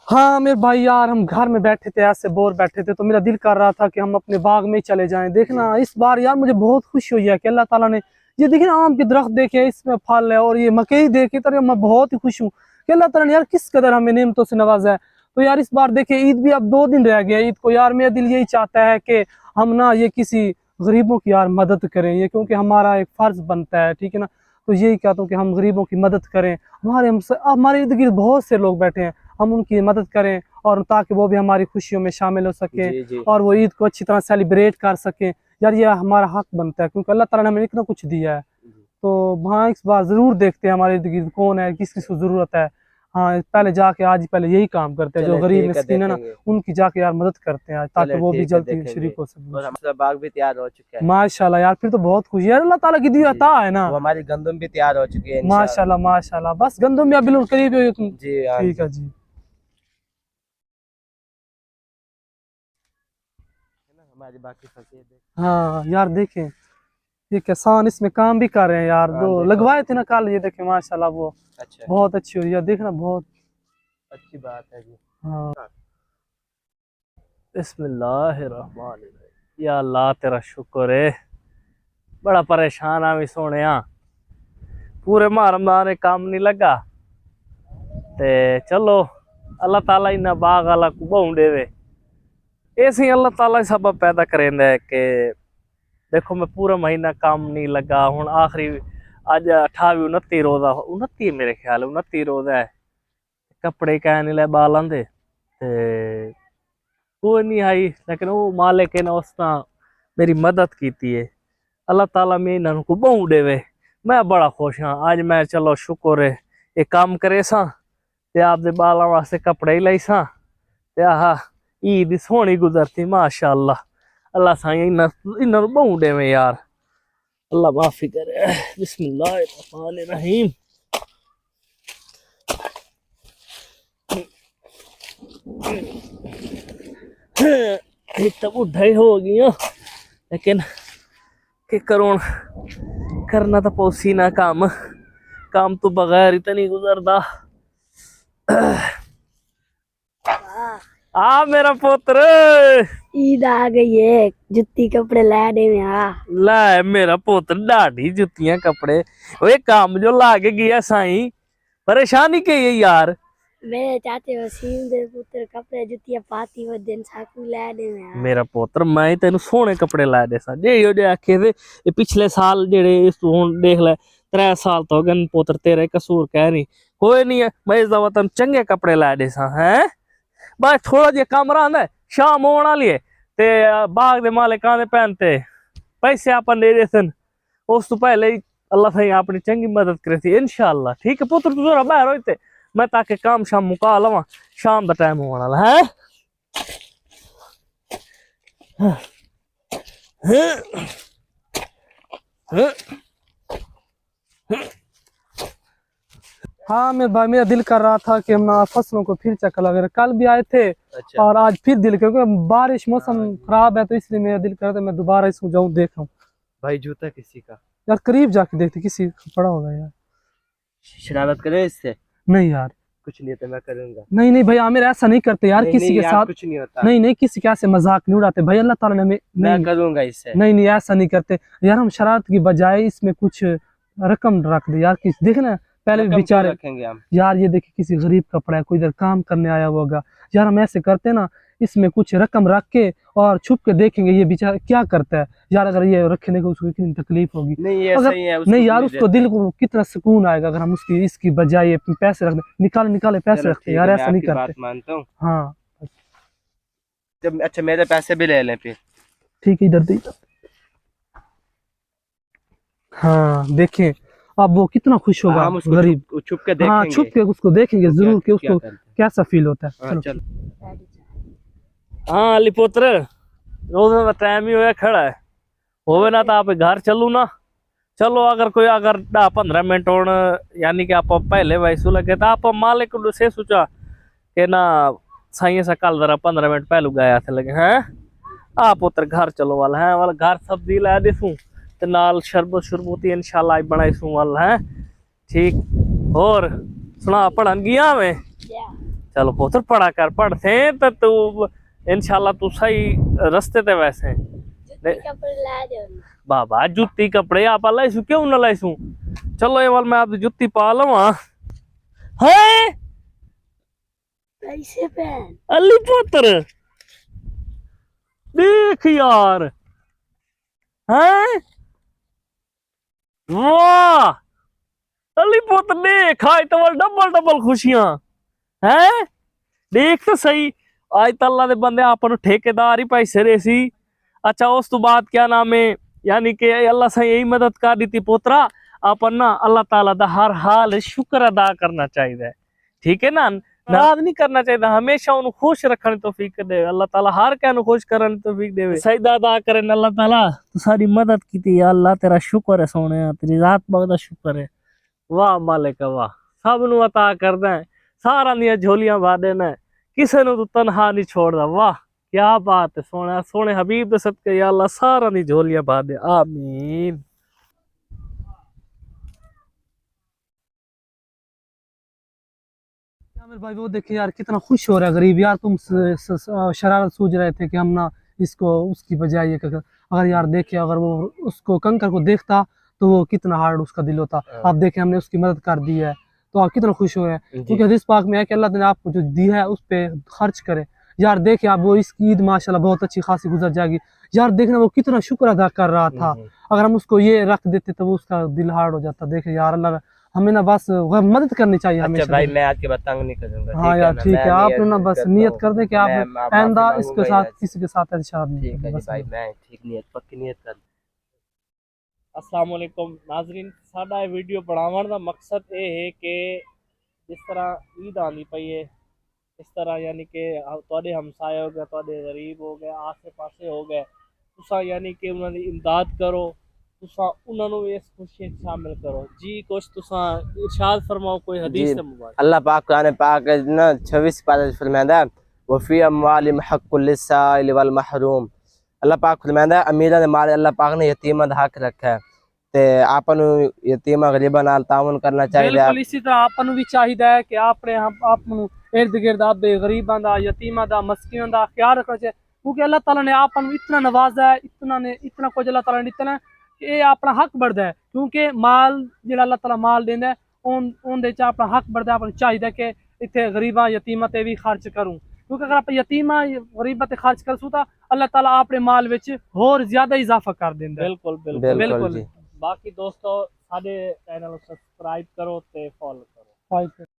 हाँ मेरे भाई यार, हम घर में बैठे थे, ऐसे बोर बैठे थे, तो मेरा दिल कर रहा था कि हम अपने बाग में चले जाएं। देखना इस बार यार मुझे बहुत खुशी हुई है कि अल्लाह ताला ने ये देखिए ना, आम के दरख्त देखे, इसमें फल है, और ये मकई देखे, तो मैं बहुत ही खुश हूँ कि अल्लाह ताला ने यार किस कदर हमें नेमतों से नवाजा है। तो यार इस बार देखिए ईद भी अब 2 दिन रह गया ईद को। यार मेरा दिल यही चाहता है कि हम ना ये किसी गरीबों की यार मदद करें, ये क्योंकि हमारा एक फर्ज बनता है, ठीक है ना। तो यही कहता हूँ कि हम गरीबों की मदद करें। हमारे इर्द गिर्द बहुत से लोग बैठे हैं, हम उनकी मदद करें, और ताकि वो भी हमारी खुशियों में शामिल हो सके और वो ईद को अच्छी तरह सेलिब्रेट कर सके। यार ये हमारा हक बनता है, क्योंकि अल्लाह ताला ने हमें इतना कुछ दिया है। तो हाँ इस बार जरूर देखते हैं हमारे इर्द गिर्द कौन है, किस किस को जरूरत है। हाँ पहले जाके आज पहले यही काम करते हैं, जो गरीब मिस्कीन है ना, उनकी जाके यार मदद करते हैं ताकि वो भी जल्दी शरीक हो सके। और हमारा बाग भी तैयार हो चुका है माशाल्लाह यार, फिर तो बहुत खुशी है, अल्लाह ताला की दी अता है ना। हमारी गंदम भी तैयार हो चुकी है माशाल्लाह माशाल्लाह। बस गंदम भी बिल्कुल करीब है जी। ठीक है जी। हमारी बाकी फसलें हाँ यार देखें, ये किसान इसमें काम भी कर रहे हैं यार, दो लगवाए थे ना कल, ये देखें माशाल्लाह वो अच्छा बहुत अच्छी हुई है, देखना बहुत अच्छी बात है जी। हाँ। बिस्मिल्लाहिर्रहमानिर्रहीम। या अल्लाह तेरा शुक्र है, बड़ा परेशान आ भी सोने, पूरे रमजान ने काम नहीं लगा, ते चलो अल्लाह ताला इन्ना बाग वाला को बहु देवे, ऐसे अल्लाह ताला सबब पैदा करेंदा है कि देखो मैं पूरा महीना काम नहीं लगा, हूँ आखिरी अज 28 29 रोजा, 29 मेरे ख्याल 29 रोजा है, कपड़े कहने ले बालां दे ते कोई नहीं आई, लेकिन वो मालिक ने उस मेरी मदद की है। अल्लाह ताला में इन्हों को बहु देवे, मैं बड़ा खुश हाँ। आज मैं चलो शुक्र है ये काम करे सा ते आपदे बालों वास्ते कपड़े ही लाई सा ते आहा ईद सोहनी गुजरती माशाअल्लाह। अल्लाह साईं इन्हों बहु देवे यार, अल्लाह माफी करे। बिस्मिल्लाहिर्रहमानिर्रहीम। तो बुढ़ा ही हो गया, लेकिन के करूं, करना तो पौसी ना काम, काम तो बगैर ही तो नहीं गुजरता। आ मेरा पुत्र, ईद आ गई है, जुत्ती कपड़े ला दे ला मेरा पुत्र डाढ़ी जुतियां कपड़े, वे काम जो ला के गया साईं, परेशानी के है यार। मेरे चाचे वसीम दे पुत्र कपड़े जुतियां पाती वो दिन साकू ला दे मेरा पुत्र मैं तेन सोहने कपड़े ला दे सा जे आखे थे। ये पिछले साल जेड़े हुन देख ले 3 साल तो गन पुत्र तेरे कसूर कह नहीं, कोई नहीं है, मैं इस दफा तेन चंगे कपड़े ला दे सा है। बस थोड़ा जिहा कम रहा, शाम होने वाली है ते बाग दे मालिक आंदे पहनते पैसे अपन दे दे सन, उस तो पहले ही अल्लाह साईं अपनी चंगी मदद करे थी इंशाअल्लाह। ठीक है पुत्र, तू जरा बाहर होते, मैं ताकि काम शाम मुका लवा, शाम का टाइम होने वाला है। हाँ मेरे भाई, मेरा दिल कर रहा था कि हम ना फसलों को फिर चक्कर लगा, कल भी आए थे। अच्छा। और आज फिर दिल, क्योंकि बारिश मौसम खराब है, तो इसलिए मेरा दिल कर रहा था मैं दोबारा इसको जाऊं देखूं। भाई जूता किसी का यार करीब जाके देखते, किसी का पड़ा होगा यार। शरारत करे इससे? नहीं यार कुछ नहीं होता, मैं करूंगा। नहीं नहीं भाई आमिर, ऐसा नहीं करते यार, नहीं, किसी नहीं, के साथ कुछ नहीं होता। नहीं नहीं, किसी के ऐसे मजाक नहीं उड़ाते भाई, अल्लाह ताला ने मैं करूंगा इससे। नहीं नहीं ऐसा नहीं करते यार, हम शरारत की बजाय इसमें कुछ रकम रख दे यार, किस देखना पहले भी बेचारे रखेंगे हम यार, ये देखिए किसी गरीब का पड़ा है, कोई इधर काम करने आया होगा यार, हम ऐसे करते ना, इसमें कुछ रकम रख के और छुप के देखेंगे ये बेचारा क्या करता है यार। अगर ये रखने को उसको कितनी तकलीफ होगी, नहीं ये अगर सही है, नहीं यार उसको दिल को कितना सुकून आएगा अगर हम उसकी इसकी बजाय पैसे रख दे, निकाले पैसे रखते यार, ऐसा नहीं करते। मानता हूँ हाँ जब अच्छा मेरे पैसे भी ले लें फिर। ठीक है इधर दे। हाँ देखें अब वो कितना खुश होगा गरीब, छुप के देखेंगे। हाँ छुप के उसको देखेंगे जरूर कि उसको कैसा फील होता है। चलो हाँ अली पुत्र, रोज का टाइम ही होया खड़ा है, होवे ना तो आप घर चलू ना, चलो अगर कोई अगर 10-15 मिनट और यानी कि आप पहले वैसू लगे तो आप मालिक से सोचा कि ना साइए से कल जरा 15 मिनट पहलू गया थे लगे हैं। आप पुत्र घर चलो वाला है, वाला घर सब्जी ला देसूँ ते नाल शरबत शुरबती इंशाल्लाह बनाईसूँ वाला है। ठीक और सुना पढ़न गया मैं या चलो पुत्र पढ़ा कर पढ़ते तो तू इंशाल्लाह तू सही रस्ते ते वैसे जुत्ती कपड़े ला दो बाबा जुत्ती कपड़े आप लाइसू क्यों ना लाइसू चलो ये वाल मैं आप जुत्ती पा लवा है कैसे पहन अली पुत्र देख यार हैं वाह अली पुत्र देख आज तो डबल डबल खुशियां हैं देख तो सही आज तो अल्लाह दे बंदे आपन ठेकेदार ही पैसे दे सी अच्छा उस तो बाद क्या नाम है यानी कि अल्लाह से यही मदद कर दी थी पोतरा अपन ना अल्लाह ताला दा हर हाल शुक्र अदा करना चाहिए ठीक है ना नाराज नहीं करना चाहिए हमेशा उन्हें खुश रखने तौफीक दे अल्लाह ताला हर कहने खुश करने तौफीक दे सजदा अदा करें अल्लाह ताला तो सारी मदद की थी अल्लाह तेरा शुक्र है सोने तेरी जात बगदा शुक्र है वाह मालिक वाह सब नु अता करदा है सारा दियां झोलियां भर देना किसे नु तू तनहा नहीं छोड़दा वाह क्या बात है सोने सोने हबीब दे सदके या अल्लाह सारा दी झोलियां भर दे आमीन आमिर भाई वो देखिए यार कितना खुश हो रहा है गरीब यार तुम शरारत सूझ रहे थे कि हम ना इसको उसकी बजाय अगर यार देखे अगर वो उसको कंकर को देखता तो वो कितना हार्ड उसका दिल होता आप देखे हमने उसकी मदद कर दी है तो आप कितना खुश हुए हैं क्योंकि हदीस पाक में है कि अल्लाह ने आपको जो दिया है उस पर खर्च करे यार देखे आप वो इसकी ईद माशाल्लाह बहुत अच्छी खासी गुजर जाएगी यार देखना वो कितना शुक्र अदा कर रहा था अगर हम उसको ये रख देते तो वो उसका दिल हार्ड हो जाता देखे यार अल्लाह हमें ना बस मदद करनी चाहिए हमेशा भाई मैं आज के बाद तंग नहीं करूंगा हाँ यार ठीक है आप ना बस नियत कर दे कि आप आइंदा इसके साथ किसी के साथ इरशाद नहीं ठीक है बस भाई मैं ठीक नियत पक्की नियत कर अस्सलाम वालेकुम नाजरीन साडा वीडियो बनावन दा मकसद ये है कि जिस तरह ईद आनी पई है इस तरह यानी कि तुहाडे हमसाए हो गए तुहाडे गरीब हो गए आसे पासे हो गए तुसा यानी कि उन्हां दी इमदाद करो तुसा उन्हां नु इस खुशी में शामिल करो जी कुछ तुसा इरशाद फरमाओ कोई हदीस से मुबारक अल्लाह पाक कुरान पाक ना 26 पारा फरमांदा वफी अमवालिम हक्कुल लिसाइल वल महरूम अल्लाह पाक फरमांदा अमीरां दे माल अल्लाह पाक ने यतीमां दा हक रखा है ते आपन यतीमा गरीबां नाल ताउन करना चाहिए बिल्कुल इसी तरह आपन भी चाहिए है कि आपने आपन इर्द गिर्द आपदे गरीबां दा यतीमां दा मस्कीनां दा ख्याल रखना चाहिए क्योंकि अल्लाह ताला ने आपन इतना नवाजा है इतना कुछ अल्लाह ताला ने इतना ये अपना हक बढ़ता है क्योंकि माल जो अल्लाह ताला माल देंदा है उनदे च अपना हक बढ़ता है अपन चाहिए कि इतने गरीबां यतीमां ते भी खर्च करूँ क्योंकि अगर आप यतीमां गरीबां ते खर्च करसूं तो अल्लाह ताला अपने माल विच होर ज्यादा इजाफा कर देंदा है बिल्कुल बिल्कुल बिल्कुल बाकी दोस्तों साडे चैनल सब्सक्राइब करो ते फॉलो करो